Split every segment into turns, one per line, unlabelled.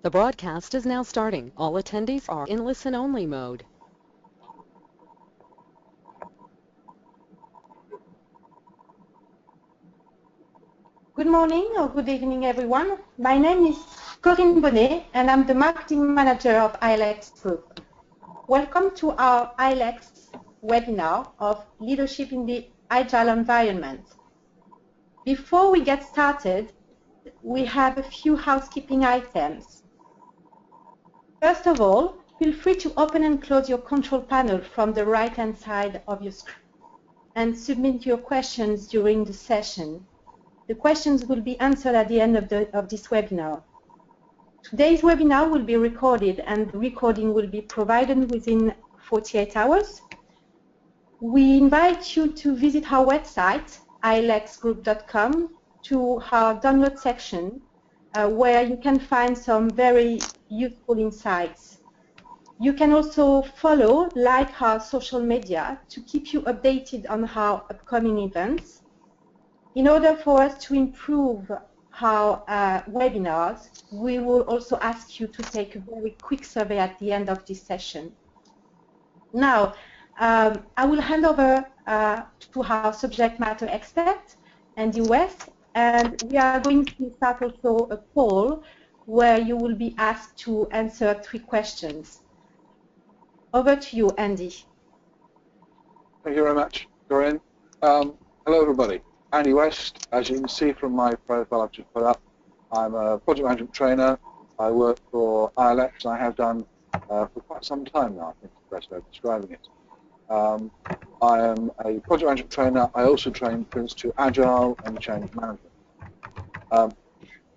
The broadcast is now starting. All attendees are in listen-only mode.
Good morning or good evening, everyone. My name is Corinne Bonnet, and I'm the marketing manager of ILEX Group. Welcome to our ILEX webinar of Leadership in the Agile Environment. Before we get started, we have a few housekeeping items. First of all, feel free to open and close your control panel from the right-hand side of your screen and submit your questions during the session. The questions will be answered at the end of this webinar. Today's webinar will be recorded, and the recording will be provided within 48 hours. We invite you to visit our website, ilexgroup.com, to our download section, where you can find some very useful insights. You can also follow, like our social media, to keep you updated on our upcoming events. In order for us to improve our webinars, we will also ask you to take a very quick survey at the end of this session. Now, I will hand over to our subject matter expert, Andy West, and we are going to start also a poll where you will be asked to answer 3 questions. Over to you, Andy.
Thank you very much, Corinne. Hello, everybody. Andy West. As you can see from my profile I've just put up, I'm a project management trainer. I work for ILEX, and I have done for quite some time now, I think is the best way of describing it. I am a project management trainer. I also train PRINCE2 Agile and change management.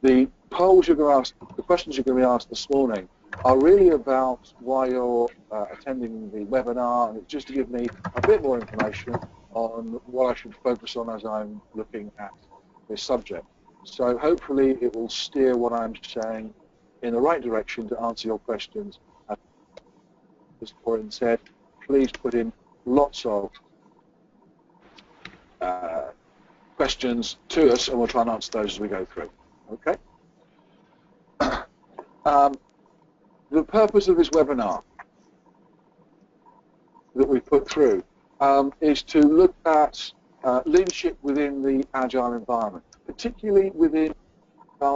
The polls you're going to ask, the questions you're going to be asked this morning are really about why you're attending the webinar, and it's just to give me a bit more information on what I should focus on as I'm looking at this subject. So hopefully it will steer what I'm saying in the right direction to answer your questions. As Corinne said, please put in lots of questions to us, and we'll try and answer those as we go through. Okay? The purpose of this webinar that we put through is to look at leadership within the Agile environment, particularly within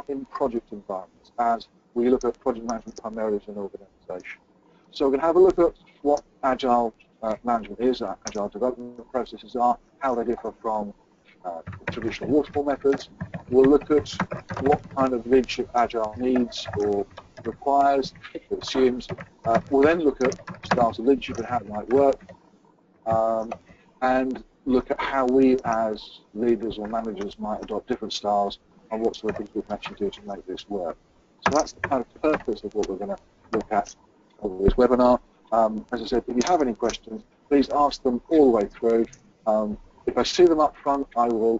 in project environments, as we look at project management primarily as an organization. So we're going to have a look at what Agile management is, Agile development processes are, how they differ from traditional waterfall methods. We'll look at what kind of leadership Agile needs or requires, it assumes. We'll then look at styles of leadership and how it might work, and look at how we as leaders or managers might adopt different styles and what sort of things we can actually do to make this work. So that's the kind of purpose of what we're going to look at over this webinar. As I said, if you have any questions, please ask them all the way through. If I see them up front, I will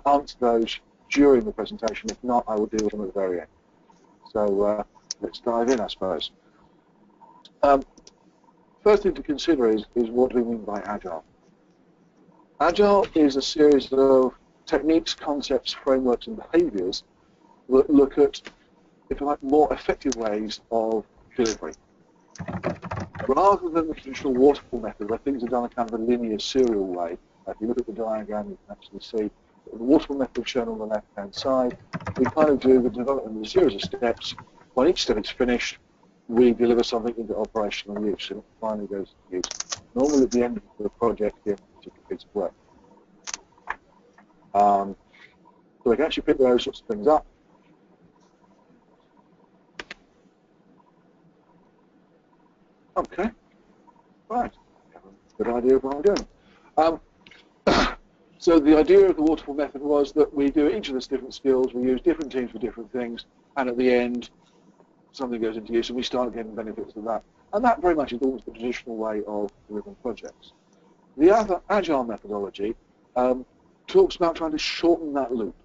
answer those during the presentation. If not, I will deal with them at the very end. So let's dive in, I suppose. First thing to consider is what do we mean by Agile? Agile is a series of techniques, concepts, frameworks, and behaviors that look at, if you like, more effective ways of delivery. Rather than the traditional waterfall method, where things are done in kind of a linear, serial way, if you look at the diagram, you can actually see the waterfall method shown on the left-hand side. We kind of do the development of a series of steps. When each step is finished, we deliver something into operational use, and it finally goes to use. Normally at the end of the project, the particular piece of work. So we can actually pick those sorts of things up. Okay, right. I have a good idea of what I'm doing. So the idea of the waterfall method was that we do each of these different skills, we use different teams for different things, and at the end, something goes into use, and we start getting benefits of that. And that very much is always the traditional way of delivering projects. The other Agile methodology talks about trying to shorten that loop.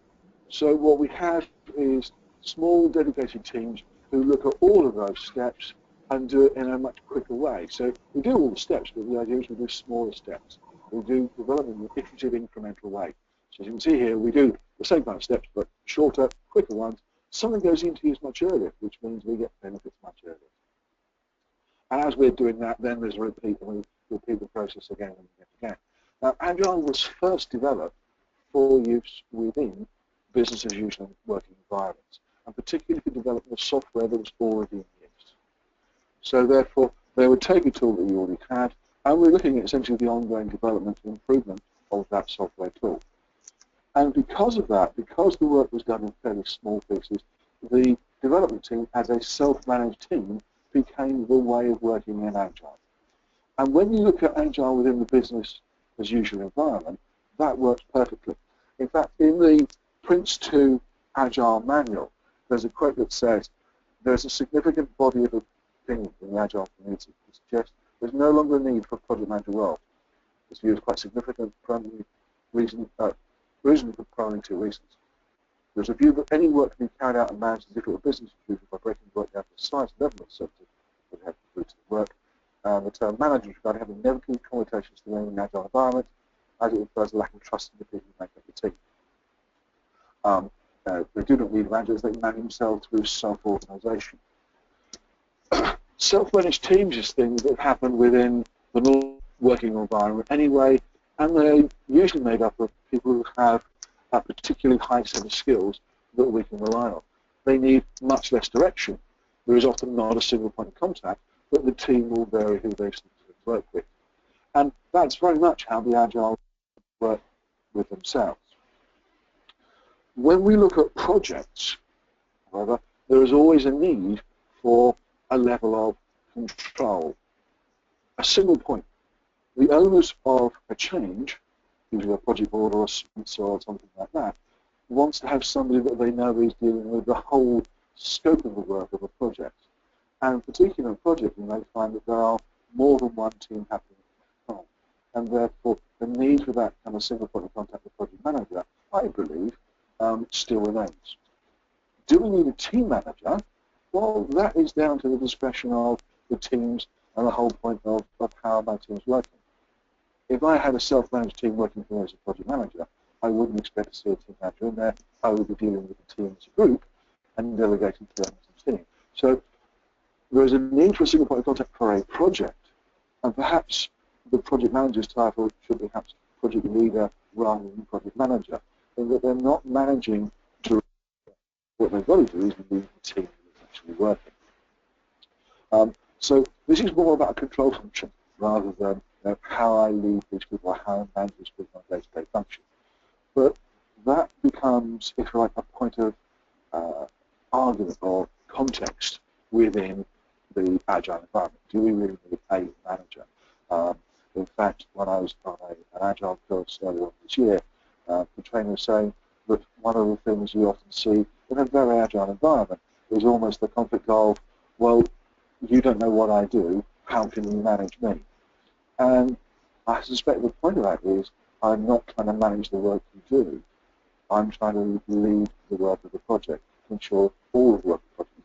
So what we have is small dedicated teams who look at all of those steps and do it in a much quicker way. So we do all the steps, but the idea is we do smaller steps. We do development in an iterative, incremental way. So as you can see here, we do the same kind of steps, but shorter, quicker ones, something goes into use much earlier, which means we get benefits much earlier. And as we're doing that, then there's a repeat, and we repeat the process again and again. Now, Agile was first developed for use within business as usual working environments, and particularly for developing the software that was already in use. So therefore, they would take a tool that you already had, and we're looking at essentially the ongoing development and improvement of that software tool. And because of that, because the work was done in fairly small pieces, the development team as a self-managed team became the way of working in Agile. And when you look at Agile within the business as usual environment, that works perfectly. In fact, in the PRINCE2 Agile manual, there's a quote that says, there's a significant body of opinion in the Agile community that suggests there's no longer a need for a project manager role. This view is quite significant for reasonably for primarily two reasons. There's a view that any work can be carried out and managed as if it were business as usual by breaking the work down to the size and level of certainty that have to do to the work. The term manager is regarded having negative connotations to any Agile environment, as it refers to lack of trust in the people who make up the team. They do not need managers, they manage themselves through self-organisation. Self-managed teams is things that happen within the normal working environment anyway, and they're usually made up of people who have a particularly high set of skills that we can rely on. They need much less direction. There is often not a single point of contact, but the team will vary who they work with. And that's very much how the Agile work with themselves. When we look at projects, however, there is always a need for a level of control. A single point. The owners of a change, usually a project board or a sponsor or something like that, wants to have somebody that they know is dealing with the whole scope of the work of a project. And particularly in a project, you may find that there are more than one team happening at the time. And therefore, the need for that kind of single point of contact with project manager, I believe, still remains. Do we need a team manager? Well, that is down to the discretion of the teams and the whole point of how my team's working. If I had a self-managed team working for me as a project manager, I wouldn't expect to see a team manager in there. I would be dealing with the team as a group and delegating to them as a team. So there is a need for a single point of contact for a project, and perhaps the project manager's title should be perhaps project leader rather than project manager, in that they're not managing to what they've got to do is lead the team that's actually working. So this is more about a control function rather than how I lead these people or how I manage these people on a day-to-day function. But that becomes, if you like, a point of argument or context within the Agile environment. Do we really need a manager? In fact, when I was on an Agile course earlier on this year, the trainer was saying that one of the things you often see in a very Agile environment is almost the conflict of, well, you don't know what I do, how can you manage me? And I suspect the point of that is I'm not trying to manage the work you do. I'm trying to lead the work of the project to ensure all of the work of the project is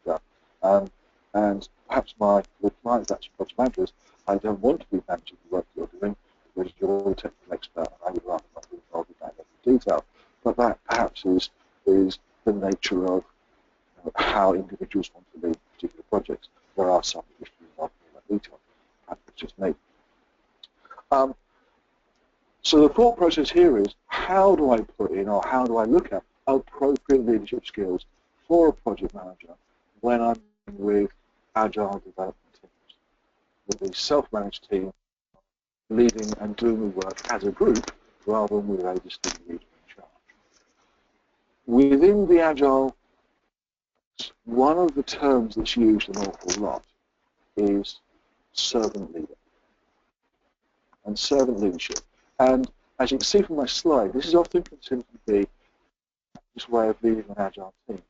done. And perhaps my clients, actually project managers, I don't want to be managing the work you're doing because you're a technical expert and I would rather not be involved in that level of detail. But that perhaps is the nature of how individuals want to lead particular projects. There are some that wish to be involved in that detail. That's just me. So the thought process here is, how do I put in or how do I look at appropriate leadership skills for a project manager when I'm with Agile development teams, with a self-managed team leading and doing the work as a group rather than with a distinct leader in charge. Within the Agile, one of the terms that's used an awful lot is servant leader and servant leadership. And as you can see from my slide, this is often considered to be this way of leading an Agile team,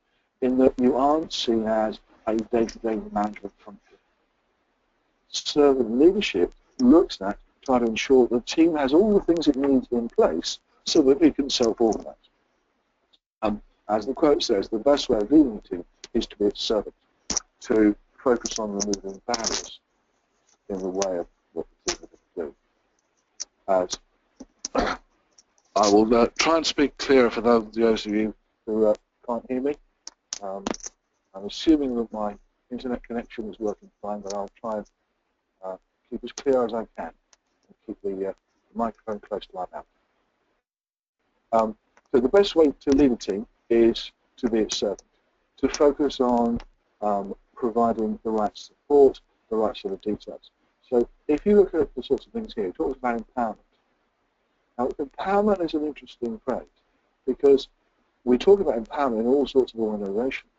in that you aren't seen as a day-to-day management function. Servant leadership looks at trying to ensure the team has all the things it needs in place so that it can self-organize. As the quote says, the best way of leading a team is to be its servant, to focus on removing barriers in the way of what the team are going to do. I will try and speak clearer for those of you who can't hear me. Um, I'm assuming that my internet connection is working fine, but I'll try and keep as clear as I can and keep the microphone close to my mouth. So the best way to lead a team is to be its servant, to focus on providing the right support, the right sort of details. So if you look at the sorts of things here, it talks about empowerment. Now, empowerment is an interesting phrase because we talk about empowerment in all sorts of organizations.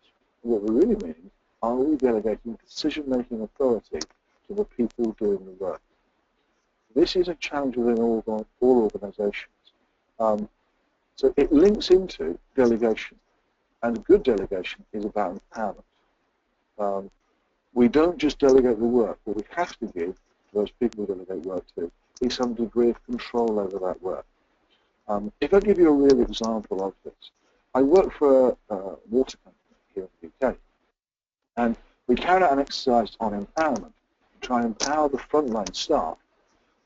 What we really mean, are we delegating decision-making authority to the people doing the work? This is a challenge within all organizations. So it links into delegation, and good delegation is about empowerment. We don't just delegate the work. What we have to give to those people we delegate work to is some degree of control over that work. If I give you a real example of this, I work for a water company here in the UK, and we carried out an exercise on empowerment to try and empower the frontline staff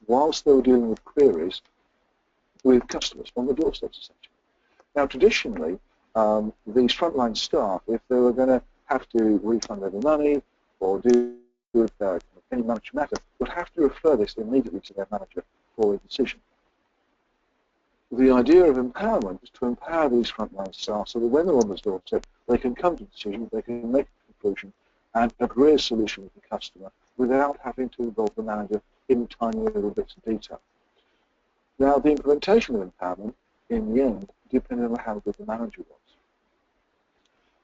whilst they were dealing with queries with customers on the doorsteps, essentially. Now, traditionally, these frontline staff, if they were going to have to refund any money or deal with any monetary matter, would have to refer this immediately to their manager for a decision. The idea of empowerment is to empower these frontline staff so that when they're on the doorstep, they can come to decisions, they can make a conclusion, and agree a solution with the customer without having to involve the manager in tiny little bits of detail. Now, the implementation of empowerment, in the end, depended on how good the manager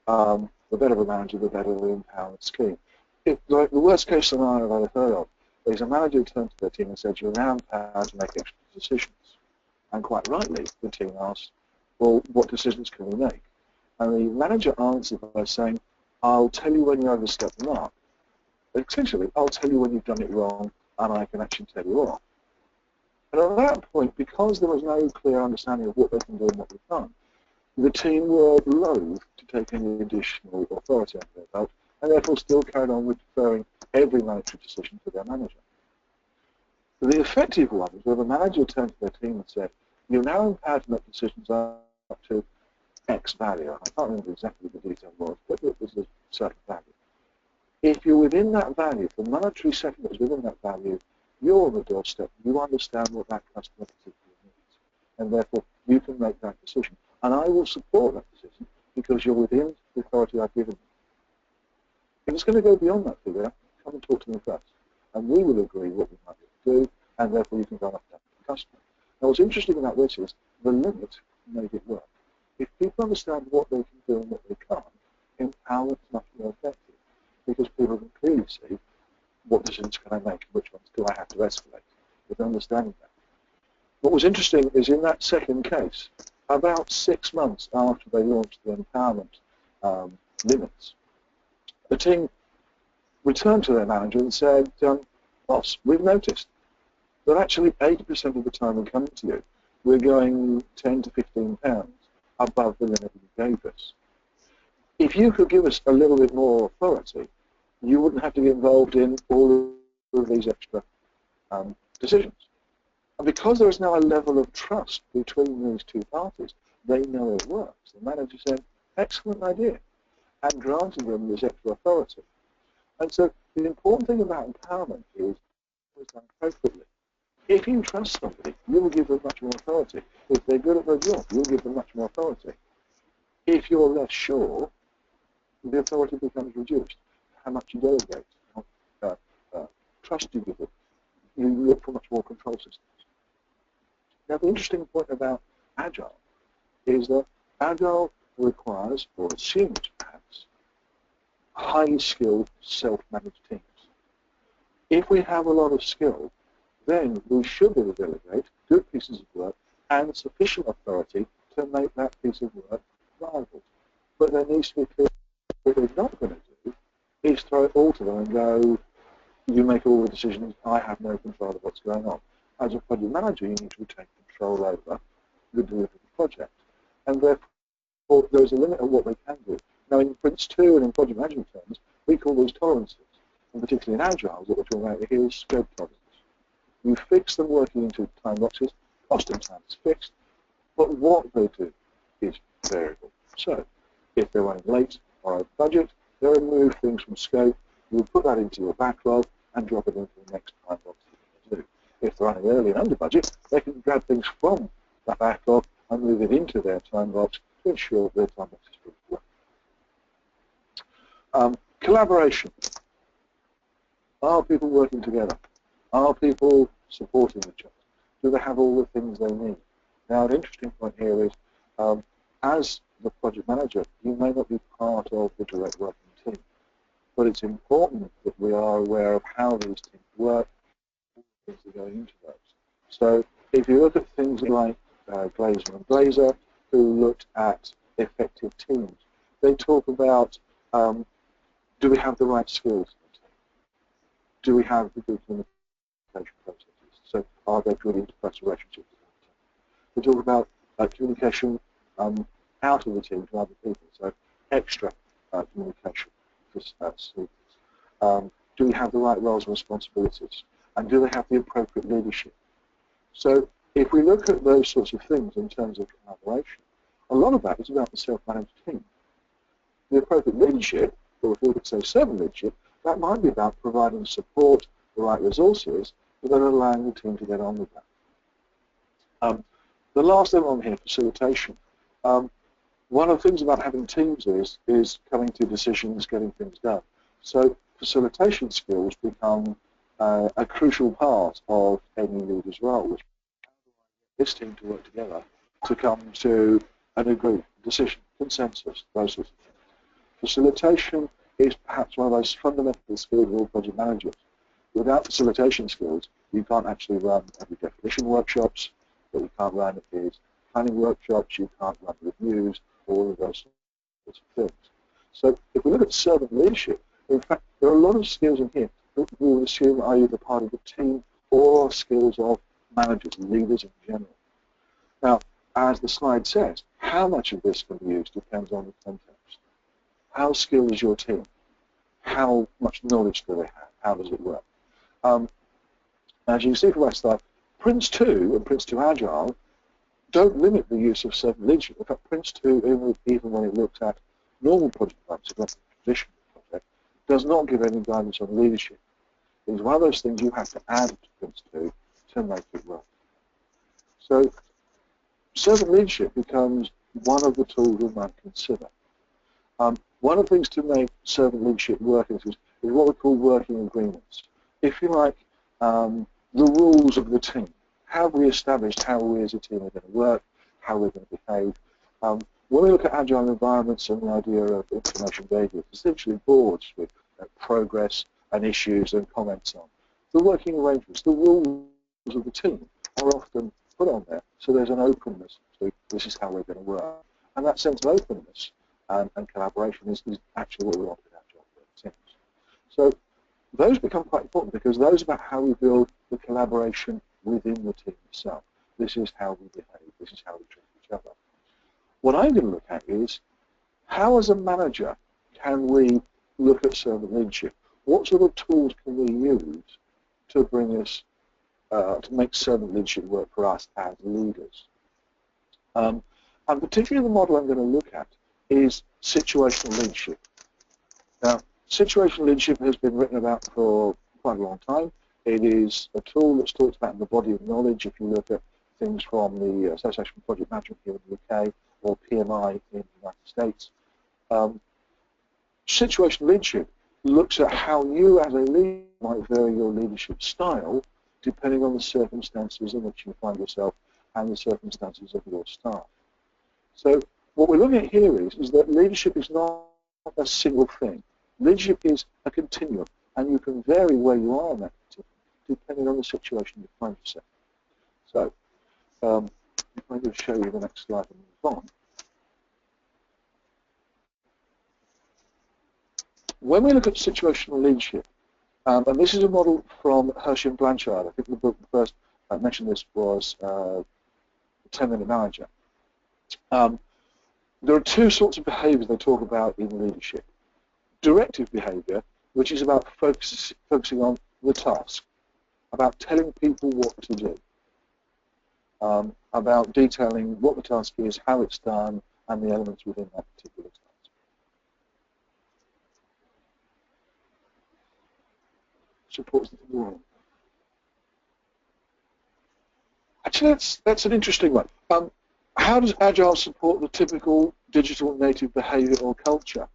was. The better the manager, the better the empowerment scheme. The worst case scenario I've ever heard of is a manager turned to their team and said, "You're now empowered to make extra decisions." And quite rightly, the team asked, "Well, what decisions can we make?" And the manager answered by saying, "I'll tell you when you overstep the mark." Essentially, I'll tell you when you've done it wrong, and I can actually tell you off. And at that point, because there was no clear understanding of what they can do and what they can't, the team were loath to take any additional authority under their belt, and therefore still carried on with deferring every monetary decision to their manager. The effective one was where the manager turned to their team and said, "You're now empowered to make decisions up to X value." I can't remember exactly what the detail was, but it was a certain value. If you're within that value, the monetary settlement is within that value, you're on the doorstep, you understand what that customer particularly needs, and therefore you can make that decision. And I will support that decision because you're within the authority I've given you. If it's going to go beyond that figure, come and talk to me first, and we will agree what we might be able to do, and therefore you can go up to the customer. Now, what's interesting about this is the limit made it work. If people understand what they can do and what they can't, empowerment is much more effective because people can clearly see what decisions can I make and which ones do I have to escalate with understanding that. What was interesting is in that second case, about 6 months after they launched the empowerment limits, the team returned to their manager and said, "Boss, we've noticed that actually 80% of the time we come to you, we're going 10 to 15 pounds above the limit you gave us. If you could give us a little bit more authority, you wouldn't have to get involved in all of these extra decisions." And because there is now a level of trust between these two parties, they know it works. The manager said, "Excellent idea," and granted them this extra authority. And so the important thing about empowerment is it's done appropriately. If you trust somebody, you will give them much more authority. If they're good at their job, you'll give them much more authority. If you're less sure, the authority becomes reduced. How much you delegate, how much trust you give them, you look for much more control systems. Now, the interesting point about Agile is that Agile requires, or assumes perhaps, highly skilled self-managed teams. If we have a lot of skill, then we should be able to delegate good pieces of work and sufficient authority to make that piece of work viable. But there needs to be clear what we're not going to do is throw it all to them and go, "You make all the decisions, I have no control of what's going on." As a project manager, you need to retain control over the delivery of the project. And therefore, there's a limit of what they can do. Now, in PRINCE2 and in project management terms, we call those tolerances. And particularly in Agile, what we're talking about here is scope tolerance. You fix them working into time boxes, cost and time is fixed, but what they do is variable. So, if they're running late borrowed budget, they remove things from scope, you put that into your backlog and drop it into the next time box that you do. If they're running early and under budget, they can grab things from that backlog and move it into their time box to ensure their time box is full. Collaboration. Are people working together? Are people supporting each other? Do they have all the things they need? Now, an interesting point here is, as the project manager, you may not be part of the direct working team, but it's important that we are aware of how these teams work, things that are going into those. So if you look at things like Glazer and Glazer, who looked at effective teams, they talk about, do we have the right skills in the team? Do we have the good communication processes? So are there good interpersonal relationships? We talk about communication out of the team to other people, so extra communication for students. Do we have the right roles and responsibilities? And do they have the appropriate leadership? So if we look at those sorts of things in terms of collaboration, a lot of that is about the self-managed team. The appropriate leadership, or if we could say servant leadership, that might be about providing support, the right resources, but then allowing the team to get on with that. The last thing on here, facilitation. One of the things about having teams is coming to decisions, getting things done. So facilitation skills become a crucial part of any leader's role, which this team to work together to come to an agreed decision, consensus, those sorts of things. Facilitation is perhaps one of those fundamental skills of all project managers. Without facilitation skills, you can't actually run every definition workshops, what you can't run is planning workshops, you can't run reviews, all of those sorts of things. So if we look at servant leadership, in fact, there are a lot of skills in here that we will assume are either part of the team or skills of managers, leaders in general. Now, as the slide says, how much of this can be used depends on the context. How skilled is your team? How much knowledge do they have? How does it work? As you can see from my slide, PRINCE2 and PRINCE2 Agile don't limit the use of servant leadership. In fact, PRINCE2, even when it looks at normal project types, not the traditional project, does not give any guidance on leadership. It's one of those things you have to add to PRINCE2 to make it work. So servant leadership becomes one of the tools we might consider. One of the things to make servant leadership work is what we call working agreements. If you like, the rules of the team. Have we established how we as a team are going to work, how we're going to behave? When we look at agile environments and the idea of information behavior, essentially boards with progress and issues and comments on. The working arrangements, the rules of the team are often put on there, so there's an openness to this is how we're going to work. And that sense of openness and collaboration is actually what we want in agile teams. So those become quite important because those are about how we build the collaboration within the team itself. This is how we behave. This is how we treat each other. What I'm going to look at is how, as a manager, can we look at servant leadership? What sort of tools can we use to bring us, to make servant leadership work for us as leaders? And particularly the model I'm going to look at is situational leadership. Now, situational leadership has been written about for quite a long time. It is a tool that's talked about in the body of knowledge. If you look at things from the Association for Project Management here in the UK or PMI in the United States, situational leadership looks at how you as a leader might vary your leadership style depending on the circumstances in which you find yourself and the circumstances of your staff. So what we're looking at here is that leadership is not a single thing. Leadership is a continuum, and you can vary where you are in that continuum depending on the situation you find yourself. So I'm going to show you the next slide and move on. When we look at situational leadership, and this is a model from Hershey and Blanchard. I think the book first mentioned this was The 10-Minute Manager. There are two sorts of behaviors they talk about in leadership. Directive behavior, which is about focusing on the task, about telling people what to do, about detailing what the task is, how it's done, and the elements within that particular task. supports the world. Actually, that's an interesting one. How does Agile support the typical digital native behavior or culture?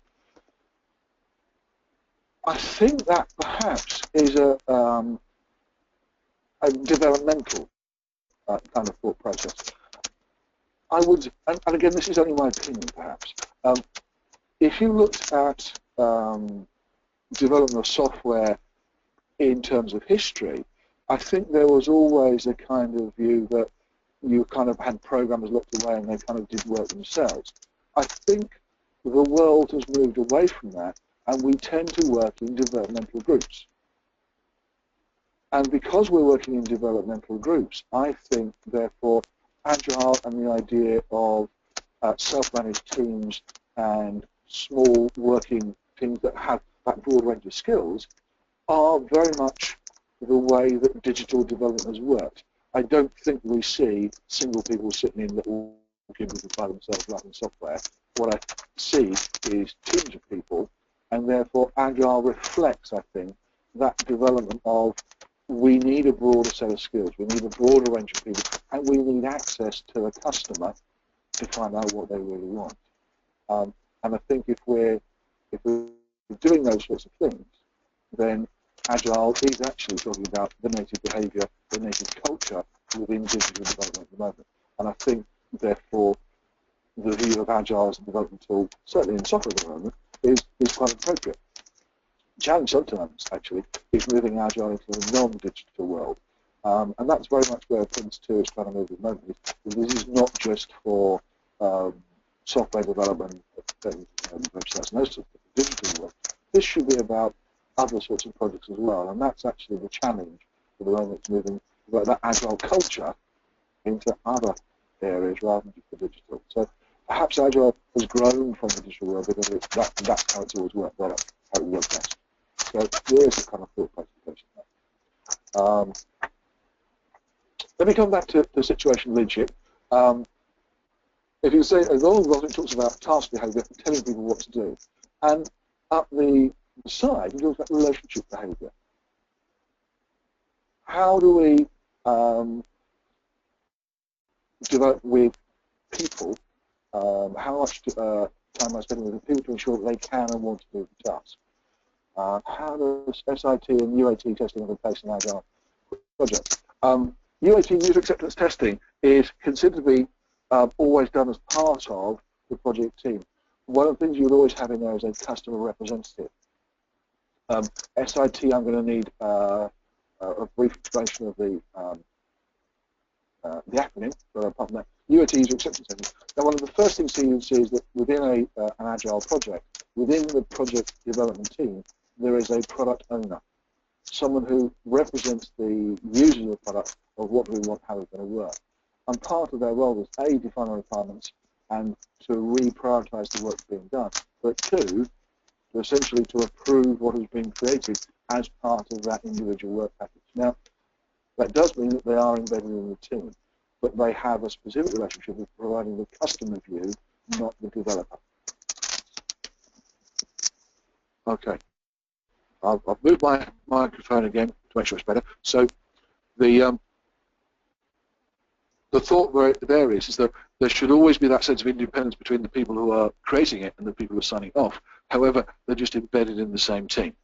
I think that perhaps is a developmental kind of thought process. I would, and again, this is only my opinion perhaps, if you looked at development of software in terms of history, I think there was always a kind of view that you kind of had programmers locked away and they kind of did work themselves. I think the world has moved away from that, and we tend to work in developmental groups. And because we're working in developmental groups, I think, therefore, Agile and the idea of self-managed teams and small working teams that have that broad range of skills are very much the way that digital development has worked. I don't think we see single people sitting in little cubicles by themselves writing software. What I see is teams of people, and therefore Agile reflects, I think, that development of we need a broader set of skills, we need a broader range of people, and we need access to a customer to find out what they really want. And I think if we're doing those sorts of things, then Agile is actually talking about the native behavior, the native culture within digital development at the moment. And I think, therefore, the view of Agile as a development tool, certainly in software development, is quite appropriate. The challenge sometimes, actually, is moving Agile into the non-digital world. And that's very much where PRINCE2 is trying to move at the moment. This is not just for software development, websites and those sorts of digital work. This should be about other sorts of projects as well, and that's actually the challenge for the moment. It's moving that Agile culture into other areas rather than just the digital. So perhaps Agile has grown from the digital world because that's how it's always worked, that's how it works best. So there is a kind of thought presentation there. Let me come back to the situational leadership. If you say, as long as it talks about task behavior, telling people what to do, and up the side, it talks about relationship behavior. How do we develop with people? How much time am I spending with the people to ensure that they can and want to do the task? How does SIT and UAT testing have a place in Agile projects? UAT, user acceptance testing, is considered to be always done as part of the project team. One of the things you would always have in there is a customer representative. SIT, I'm going to need a brief explanation of the acronym, but apart from that, UAT, user acceptance testing. Now, one of the first things you see is that within an Agile project, within the project development team, there is a product owner, someone who represents the users of the product of what we want, how it's going to work. And part of their role is A, define the requirements and to reprioritize the work being done, but two, essentially to approve what has been created as part of that individual work package. Now, that does mean that they are embedded in the team, but they have a specific relationship with providing the customer view, not the developer. Okay. I've moved my microphone again to make sure it's better. So the thought there is that there should always be that sense of independence between the people who are creating it and the people who are signing off. However, they're just embedded in the same team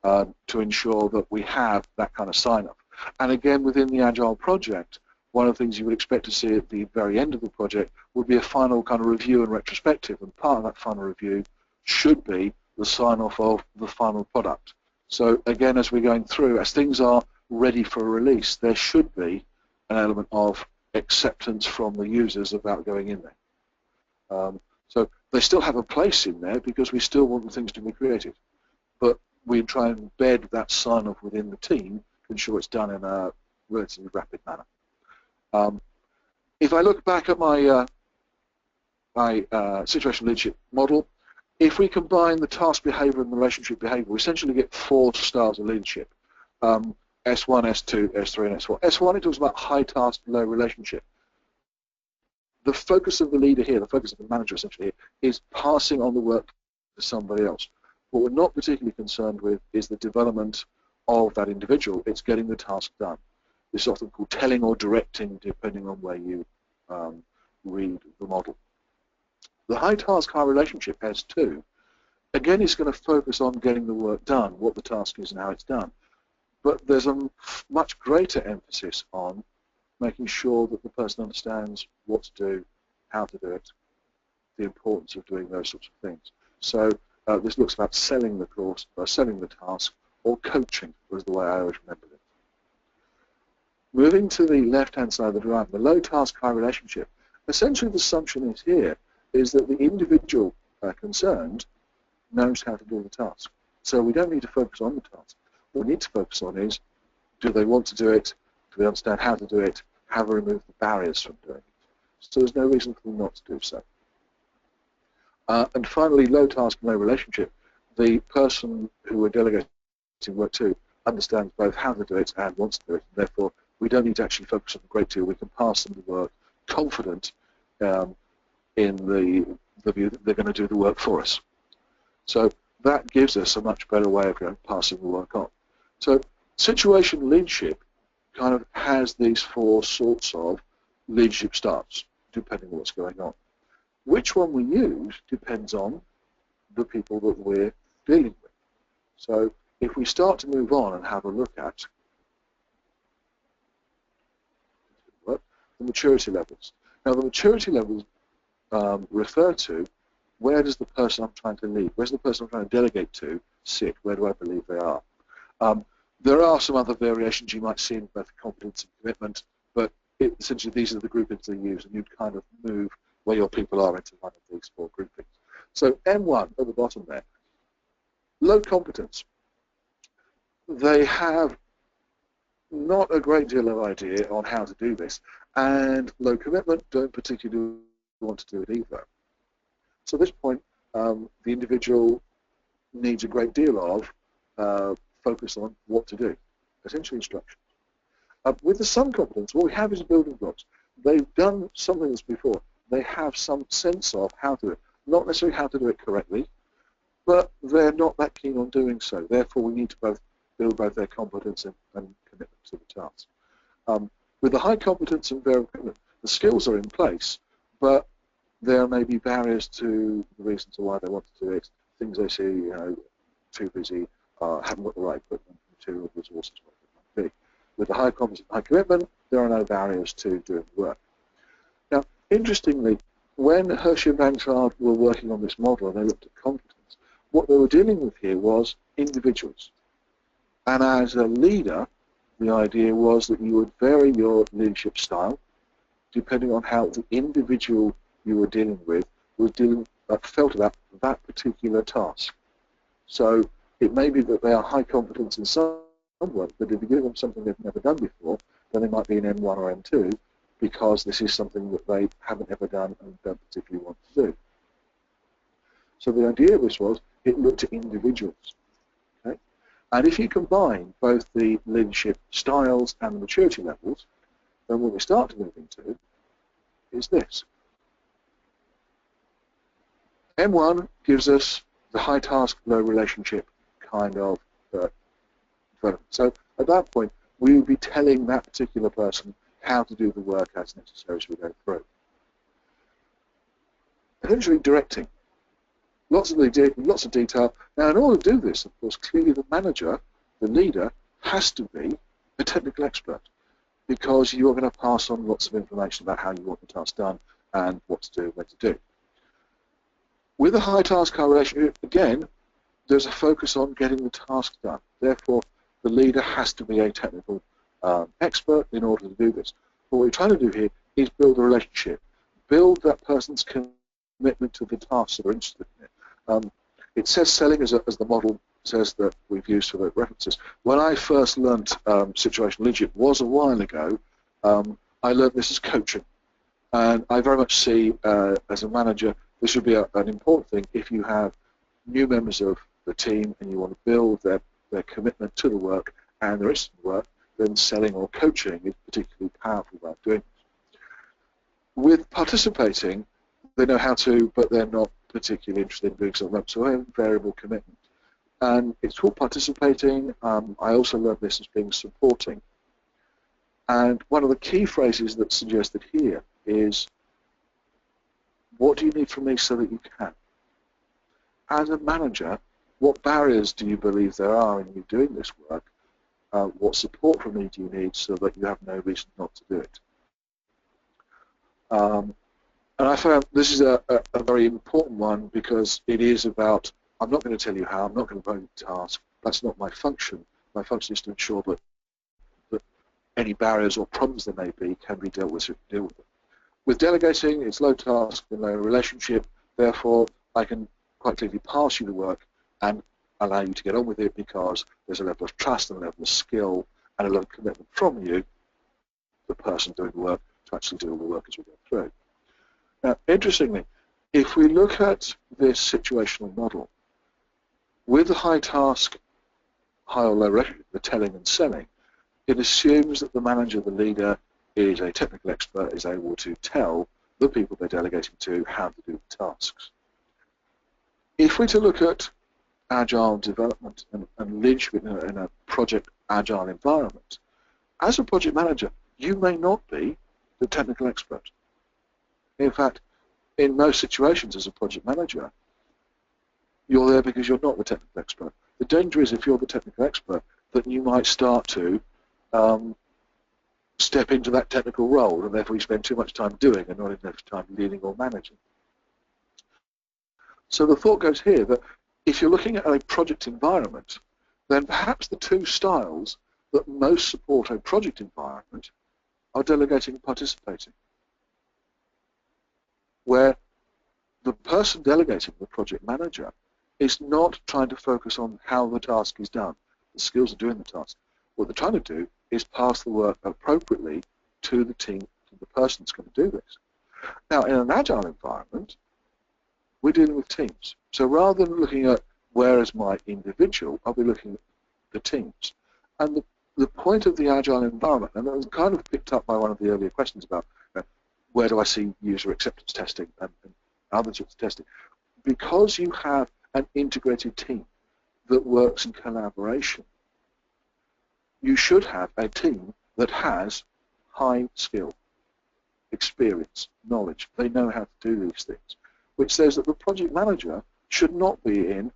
to ensure that we have that kind of sign-off. And again, within the Agile project, one of the things you would expect to see at the very end of the project would be a final kind of review and retrospective, and part of that final review should be the sign-off of the final product. So again, as we're going through, as things are ready for release, there should be an element of acceptance from the users about going in there. So they still have a place in there because we still want the things to be created, but we try and embed that sign-off within the team to ensure it's done in a relatively rapid manner. If I look back at my situational leadership model, if we combine the task behavior and the relationship behavior, we essentially get 4 styles of leadership. S1, S2, S3, and S4. S1, it talks about high task, low relationship. The focus of the leader here, the focus of the manager essentially here, is passing on the work to somebody else. What we're not particularly concerned with is the development of that individual, it's getting the task done. This is often called telling or directing, depending on where you read the model. The high task, high relationship, S2, again, is going to focus on getting the work done, what the task is and how it's done. But there's a much greater emphasis on making sure that the person understands what to do, how to do it, the importance of doing those sorts of things. So this looks about selling the course, selling the task, or coaching was the way I always remembered it. Moving to the left-hand side of the diagram, the low task, high relationship, essentially the assumption is here is that the individual concerned knows how to do the task. So we don't need to focus on the task. What we need to focus on is, do they want to do it? Do they understand how to do it? Have we removed the barriers from doing it? So there's no reason for them not to do so. And finally, low task, low relationship. The person who we're delegating work to understands both how to do it and wants to do it. And therefore, we don't need to actually focus on a great deal. We can pass them the work confident in the view that they're going to do the work for us. So that gives us a much better way of passing the work on. So situational leadership kind of has these four sorts of leadership styles, depending on what's going on. Which one we use depends on the people that we're dealing with. So if we start to move on and have a look at the maturity levels. Now the maturity levels refer to where does the person I'm trying to lead, where's the person I'm trying to delegate to sit, where do I believe they are. There are some other variations you might see in both competence and commitment, but essentially these are the groupings they use, and you'd kind of move where your people are into one of these four groupings. So M1 at the bottom there, low competence. They have not a great deal of idea on how to do this, and low commitment don't particularly want to do it either. So at this point, the individual needs a great deal of focus on what to do, essentially instructions. With the some competence, what we have is building blocks. They've done something like this before. They have some sense of how to do it. Not necessarily how to do it correctly, but they're not that keen on doing so. Therefore, we need to build both their competence and commitment to the task. With the high competence and variable commitment, the skills are in place, but there may be barriers to the reasons why they want to do it, things they see, too busy, haven't got the right equipment, material, resources, whatever it might be. With the high competence and high commitment, there are no barriers to doing the work. Now, interestingly, when Hershey and Blanchard were working on this model and they looked at competence, what they were dealing with here was individuals. And as a leader, the idea was that you would vary your leadership style depending on how the individual you were dealing with was felt about that particular task. So it may be that they are high competence in some work, but if you give them something they've never done before, then they might be in M1 or M2 because this is something that they haven't ever done and don't particularly want to do. So the idea of this was it looked at individuals. Okay? And if you combine both the leadership styles and the maturity levels, then what we start to move into is this. M1 gives us the high task, low relationship kind of development. So at that point, we would be telling that particular person how to do the work as necessary as we go through. Essentially directing. Lots of detail. Now, in order to do this, of course, clearly the manager, the leader, has to be a technical expert because you're going to pass on lots of information about how you want the task done and what to do and when to do. With a high task, high relationship, again, there's a focus on getting the task done. Therefore, the leader has to be a technical expert in order to do this. What we're trying to do here is build a relationship, build that person's commitment to the task that they're interested in it. It says selling as the model says that we've used for the references. When I first learned situational leadership was a while ago, I learned this as coaching. And I very much see, as a manager, this would be an important thing if you have new members of the team and you want to build their commitment to the work and their interest in the work, then selling or coaching is a particularly powerful way of doing it. With participating, they know how to, but they're not particularly interested in doing something, so they have variable commitment. And it's called participating. I also learned this as being supporting. And one of the key phrases that's suggested here is, what do you need from me so that you can? As a manager, what barriers do you believe there are in you doing this work? What support from me do you need so that you have no reason not to do it? And I found this is a very important one, because it is about, I'm not going to tell you how, I'm not going to provide a task, that's not my function. My function is to ensure that any barriers or problems there may be can be dealt with. With delegating, it's low task and low relationship, therefore I can quite clearly pass you the work and allow you to get on with it, because there's a level of trust and a level of skill and a level of commitment from you, the person doing the work, to actually do all the work as we go through. Now, interestingly, if we look at this situational model, with the high task, high or low relationship, the telling and selling, it assumes that the manager, the leader, is a technical expert, is able to tell the people they're delegating to how to do the tasks. If we're to look at agile development and leadership in a project agile environment, as a project manager, you may not be the technical expert. In fact, in most situations as a project manager, you're there because you're not the technical expert. The danger is, if you're the technical expert, that you might start to step into that technical role, and therefore you spend too much time doing and not enough time leading or managing. So the thought goes here that if you're looking at a project environment, then perhaps the two styles that most support a project environment are delegating and participating, where the person delegating, the project manager, is not trying to focus on how the task is done, the skills of doing the task. What they're trying to do is pass the work appropriately to the team, to the person that's going to do this. Now, in an agile environment, we're dealing with teams. So rather than looking at where is my individual, I'll be looking at the teams. And the point of the agile environment, and that was kind of picked up by one of the earlier questions about where do I see user acceptance testing and other sorts of testing, because you have an integrated team that works in collaboration, you should have a team that has high skill, experience, knowledge. They know how to do these things, which says that the project manager should not be in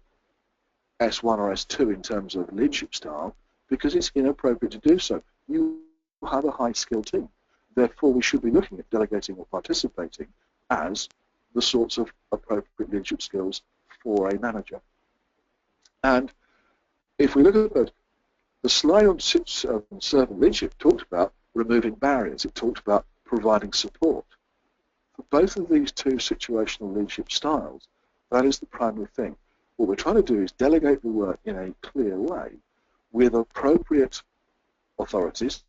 S1 or S2 in terms of leadership style, because it's inappropriate to do so. You have a high skill team. Therefore, we should be looking at delegating or participating as the sorts of appropriate leadership skills for a manager. And if we look at the slide on servant leadership, talked about removing barriers. It talked about providing support. For both of these two situational leadership styles, that is the primary thing. What we're trying to do is delegate the work in a clear way with appropriate authorities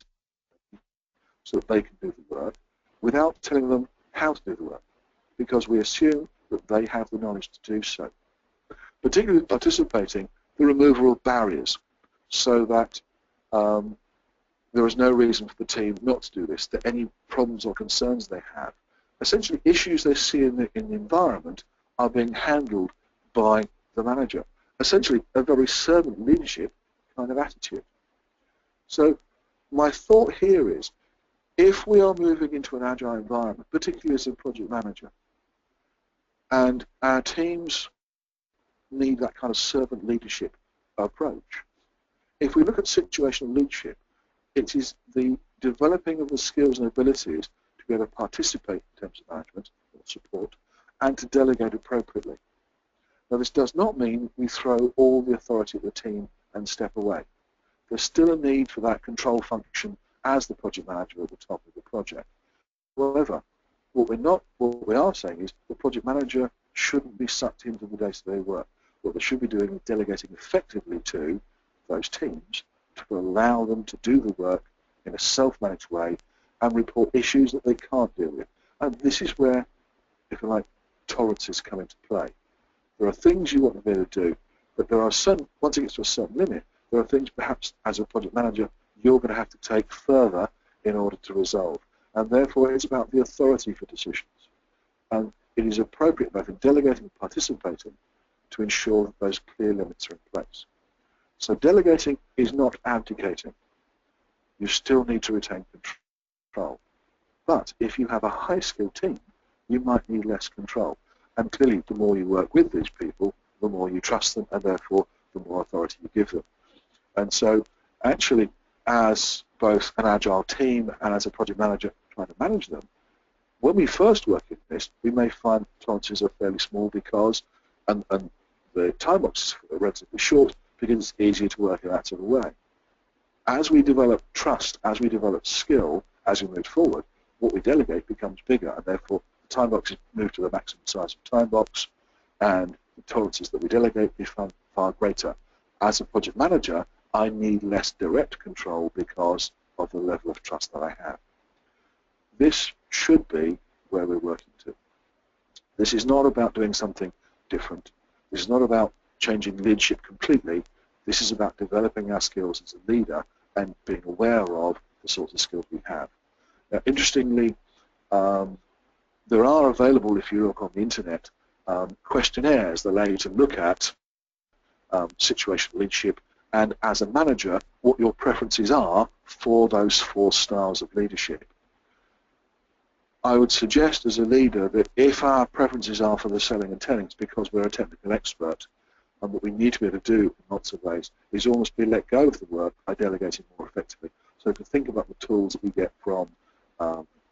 so that they can do the work without telling them how to do the work, because we assume that they have the knowledge to do so. Particularly participating, the removal of barriers, so that there is no reason for the team not to do this, that any problems or concerns they have, essentially issues they see in the environment, are being handled by the manager. Essentially a very servant leadership kind of attitude. So my thought here is, if we are moving into an agile environment, particularly as a project manager, and our teams need that kind of servant leadership approach, if we look at situational leadership, it is the developing of the skills and abilities to be able to participate in terms of management or support, and to delegate appropriately. Now, this does not mean we throw all the authority at the team and step away. There's still a need for that control function as the project manager at the top of the project. However, what we are saying is the project manager shouldn't be sucked into the day-to-day work. What they should be doing is delegating effectively to those teams to allow them to do the work in a self-managed way and report issues that they can't deal with. And this is where, if you like, tolerances come into play. There are things you want to be able to do, but there are certain, once it gets to a certain limit, there are things perhaps as a project manager you're going to have to take further in order to resolve. And therefore it's about the authority for decisions. And it is appropriate both in delegating and participating to ensure that those clear limits are in place. So delegating is not abdicating. You still need to retain control. But if you have a high-skilled team, you might need less control. And clearly, the more you work with these people, the more you trust them, and therefore, the more authority you give them. And so, actually, as both an Agile team and as a project manager trying to manage them, when we first work in this, we may find tolerances are fairly small because, and the time boxes are relatively short because it's easier to work in that sort of way. As we develop trust, as we develop skill, as we move forward, what we delegate becomes bigger, and therefore the time boxes move to the maximum size of time box, and the tolerances that we delegate become far greater. As a project manager, I need less direct control because of the level of trust that I have. This should be where we're working to. This is not about doing something different. This is not about changing leadership completely. This is about developing our skills as a leader and being aware of the sorts of skills we have. Now, interestingly, there are available, if you look on the internet, questionnaires that allow you to look at situational leadership and, as a manager, what your preferences are for those 4 styles of leadership. I would suggest as a leader that if our preferences are for the selling and telling, it's because we're a technical expert, and what we need to be able to do in lots of ways is almost be let go of the work by delegating more effectively. So if you think about the tools that we get from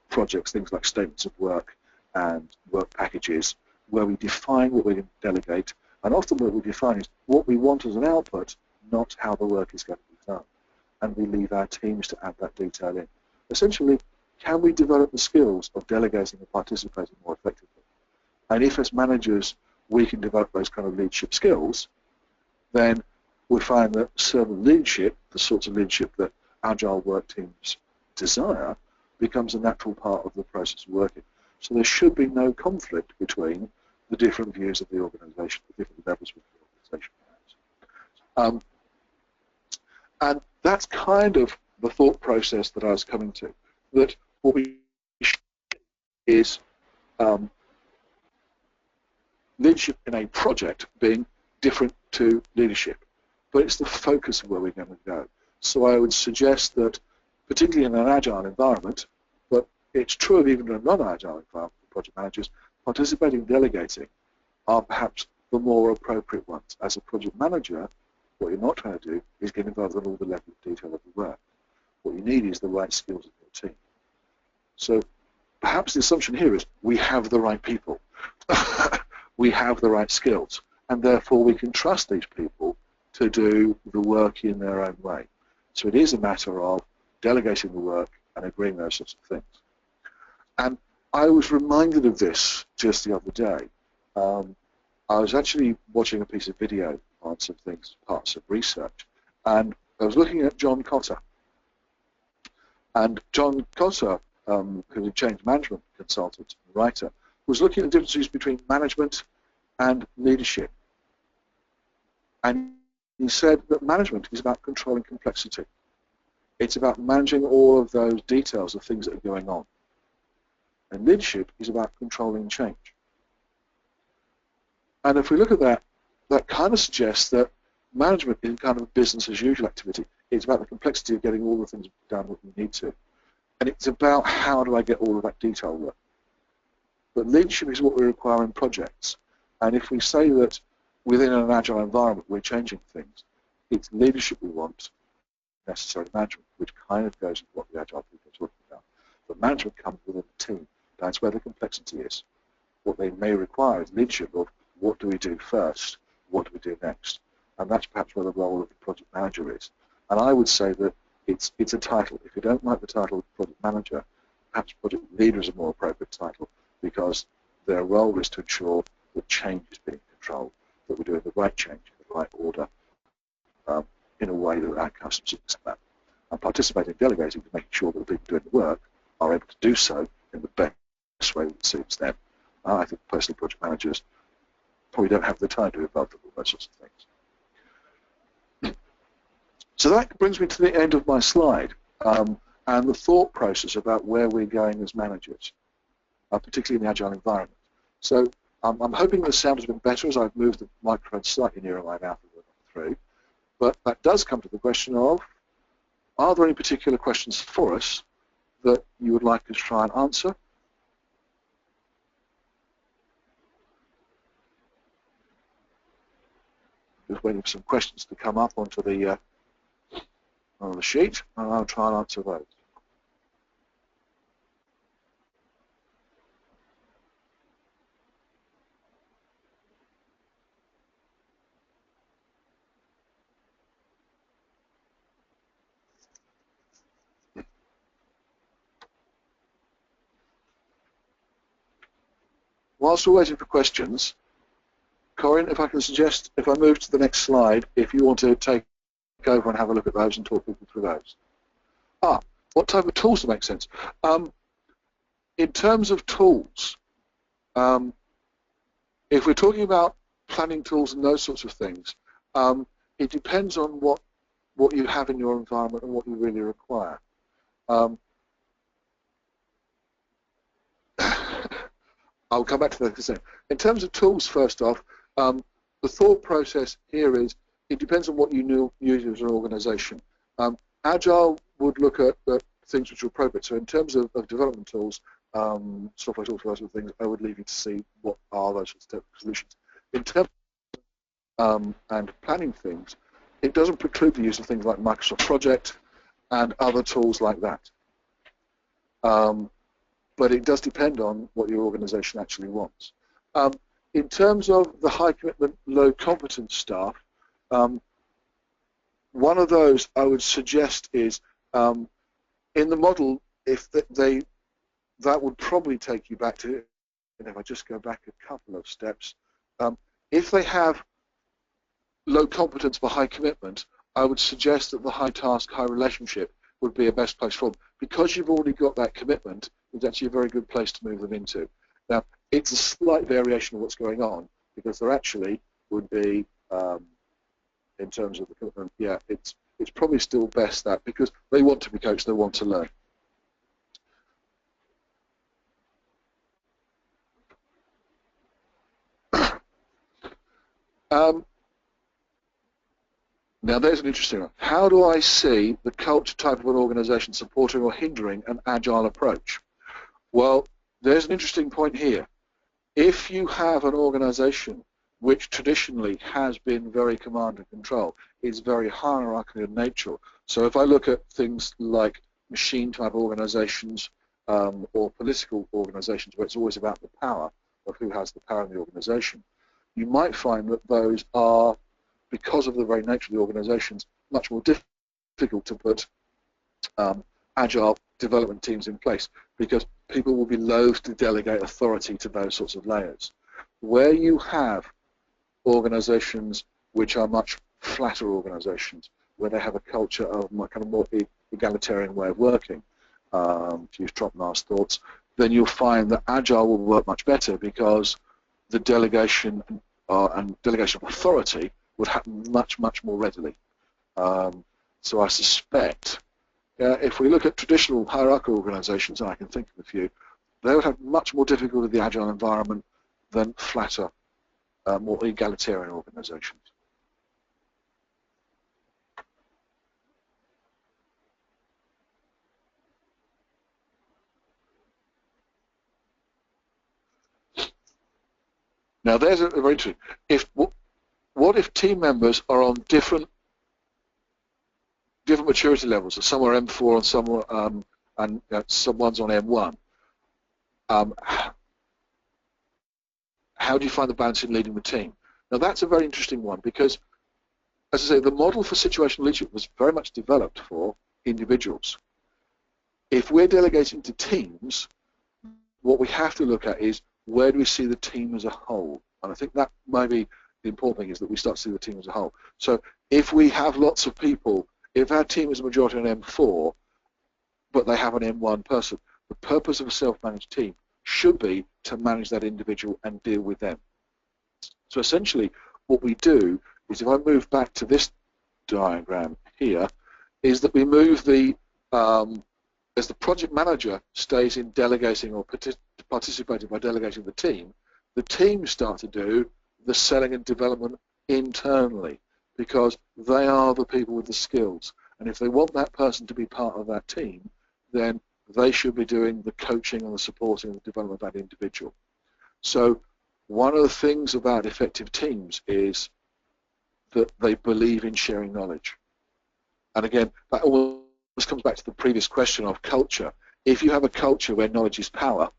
projects, things like statements of work and work packages, where we define what we can delegate, and often what we define is what we want as an output, not how the work is going to be done. And we leave our teams to add that detail in. Essentially, can we develop the skills of delegating and participating more effectively? And if as managers we can develop those kind of leadership skills, then we find that servant leadership, the sorts of leadership that Agile work teams desire, becomes a natural part of the process of working. So there should be no conflict between the different views of the organisation, the different levels of the organisation has. And that's kind of the thought process that I was coming to, that what we should is leadership in a project being different to leadership, but it's the focus of where we're going to go. So I would suggest that, particularly in an Agile environment, but it's true of even a non-Agile environment for project managers, participating and delegating are perhaps the more appropriate ones. As a project manager, what you're not trying to do is get involved in all the level of detail of the work. What you need is the right skills in your team. So perhaps the assumption here is we have the right people. We have the right skills, and therefore we can trust these people to do the work in their own way. So it is a matter of delegating the work and agreeing those sorts of things. And I was reminded of this just the other day. I was actually watching a piece of video on some things, parts of research, and I was looking at John Cotter. And John Cotter, who's a change management consultant and writer, was looking at the differences between management and leadership. And he said that management is about controlling complexity. It's about managing all of those details of things that are going on. And leadership is about controlling change. And if we look at that, that kind of suggests that management is kind of a business as usual activity. It's about the complexity of getting all the things done that we need to. And it's about how do I get all of that detail work. But leadership is what we require in projects. And if we say that within an Agile environment we're changing things, it's leadership we want, necessarily management, which kind of goes with what the Agile people are talking about. But management comes within the team. That's where the complexity is. What they may require is leadership of what do we do first, what do we do next. And that's perhaps where the role of the project manager is. And I would say that it's a title. If you don't like the title of project manager, perhaps project leader is a more appropriate title, because their role is to ensure that change is being controlled, that we're doing the right change in the right order, in a way that our customers accept that. And participating in delegating to making sure that the people doing the work are able to do so in the best way that suits them. I think personally project managers probably don't have the time to be involved in all those sorts of things. So that brings me to the end of my slide, and the thought process about where we're going as managers, particularly in the Agile environment. So I'm hoping the sound has been better as I've moved the microphone slightly nearer my mouth as I got through. But that does come to the question of, are there any particular questions for us that you would like us to try and answer? Just waiting for some questions to come up onto the sheet, and I'll try and answer those. Whilst we're waiting for questions, Corinne, if I can suggest, if I move to the next slide, if you want to take over and have a look at those and talk people through those. What type of tools make sense? In terms of tools, if we're talking about planning tools and those sorts of things, it depends on what you have in your environment and what you really require. I'll come back to that in a second. In terms of tools, first off, the thought process here is it depends on what you use as an organization. Agile would look at things which are appropriate. So in terms of development tools, software tools, those sort of things, I would leave you to see what are those sorts of solutions. In terms of and planning things, it doesn't preclude the use of things like Microsoft Project and other tools like that. But it does depend on what your organization actually wants. In terms of the high commitment, low competence staff, one of those I would suggest is in the model, if that would probably take you back to, and if I just go back a couple of steps, if they have low competence but high commitment, I would suggest that the high task, high relationship would be a best place for them. Because you've already got that commitment, it's actually a very good place to move them into. Now, it's a slight variation of what's going on, because there actually would be, in terms of the commitment, yeah, it's probably still best that, because they want to be coached, they want to learn. Now there's an interesting one. How do I see the culture type of an organization supporting or hindering an agile approach? Well, there's an interesting point here. If you have an organization which traditionally has been very command and control, is very hierarchical in nature. So if I look at things like machine type organizations or political organizations where it's always about the power of who has the power in the organization, you might find that those are, because of the very nature of the organizations, much more difficult to put agile development teams in place, because people will be loath to delegate authority to those sorts of layers. Where you have organizations which are much flatter organizations, where they have a culture of kind of more egalitarian way of working, to use Trotman's thoughts, then you'll find that agile will work much better, because the delegation and delegation of authority would happen much, much more readily. So I suspect if we look at traditional hierarchical organizations, and I can think of a few, they would have much more difficulty with the agile environment than flatter, more egalitarian organizations. Now there's a very interesting, what if team members are on different maturity levels? So some are M4 and some are, and someone's on M1. How do you find the balance in leading the team? Now that's a very interesting one, because, as I say, the model for situational leadership was very much developed for individuals. If we're delegating to teams, what we have to look at is, where do we see the team as a whole? And I think that might be the important thing, is that we start to see the team as a whole. So if we have lots of people, if our team is a majority on M4, but they have an M1 person, the purpose of a self-managed team should be to manage that individual and deal with them. So essentially what we do is, if I move back to this diagram here, is that we move the, as the project manager stays in delegating or participating by delegating the team, the teams start to do the selling and development internally, because they are the people with the skills. And if they want that person to be part of that team, then they should be doing the coaching and the supporting and the development of that individual. So one of the things about effective teams is that they believe in sharing knowledge. And again, that always comes back to the previous question of culture. If you have a culture where knowledge is power,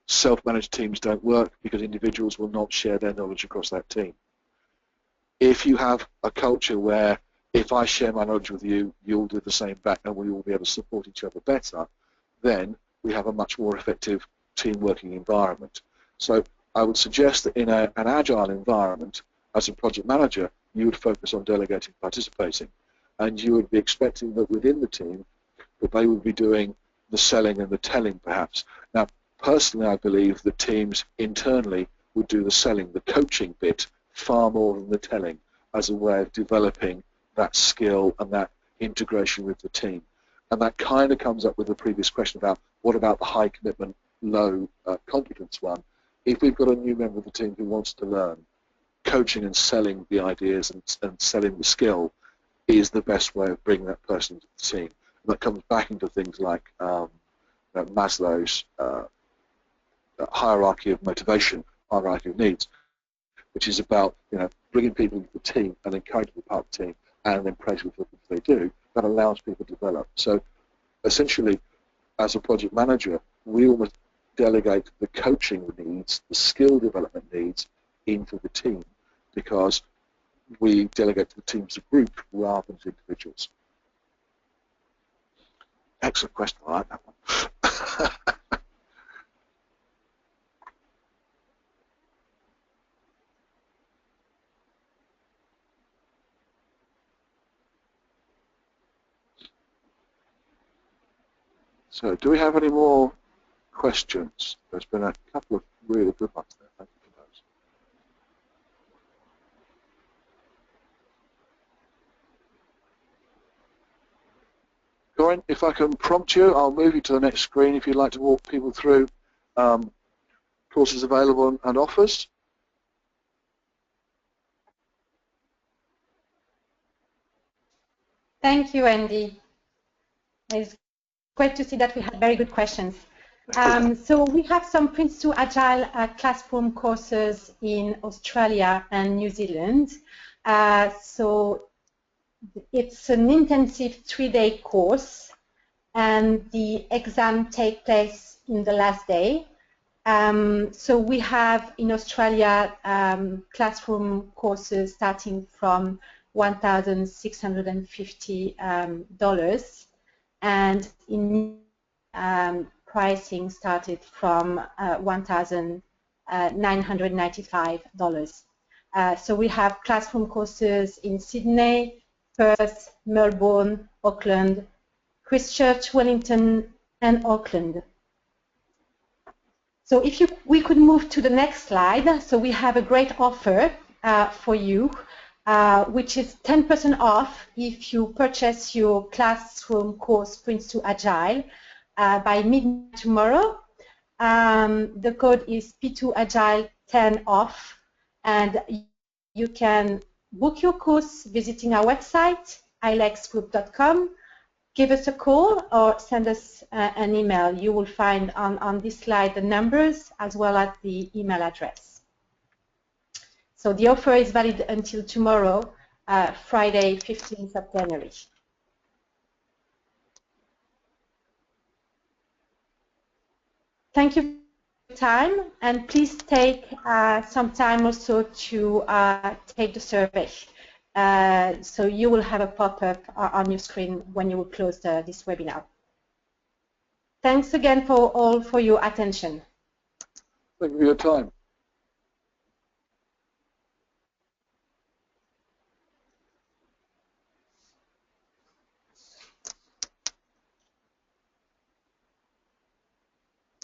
self-managed teams don't work because individuals will not share their knowledge across that team. If you have a culture where if I share my knowledge with you, you'll do the same back and we will be able to support each other better, then we have a much more effective team working environment. So I would suggest that in an agile environment, as a project manager, you would focus on delegating, participating, and you would be expecting that within the team that they would be doing the selling and the telling perhaps. Now, personally, I believe that teams internally would do the selling, the coaching bit, far more than the telling, as a way of developing that skill and that integration with the team. And that kind of comes up with the previous question about what about the high commitment, low competence one. If we've got a new member of the team who wants to learn, coaching and selling the ideas and selling the skill is the best way of bringing that person to the team. And that comes back into things like Maslow's hierarchy of motivation, hierarchy of needs, which is about bringing people into the team and encouraging them to be part of the team and then praising them for what they do. That allows people to develop. So essentially, as a project manager, we almost delegate the coaching needs, the skill development needs into the team, because we delegate to the team as a group rather than as individuals. Excellent question. I like that one. So, do we have any more questions? There's been a couple of really good ones there. Thank you for those. Corinne, if I can prompt you, I'll move you to the next screen if you'd like to walk people through courses available and offers.
Thank you, Andy. It's great to see that we had very good questions. So we have some PRINCE2 Agile classroom courses in Australia and New Zealand. So it's an intensive 3-day course, and the exam takes place in the last day. So we have in Australia classroom courses starting from $1,650, and in pricing started from $1,995. So we have classroom courses in Sydney, Perth, Melbourne, Auckland, Christchurch, Wellington, and Auckland. So if we could move to the next slide. So we have a great offer for you, which is 10% off if you purchase your classroom course PRINCE2 Agile by midnight tomorrow. The code is P2 Agile 10 off, and you can book your course visiting our website, ilexgroup.com. Give us a call or send us an email. You will find on this slide the numbers as well as the email address. So the offer is valid until tomorrow, Friday, 15th of January. Thank you for your time, and please take some time also to take the survey. So you will have a pop-up on your screen when you will close this webinar. Thanks again for your attention.
Thank you for your time.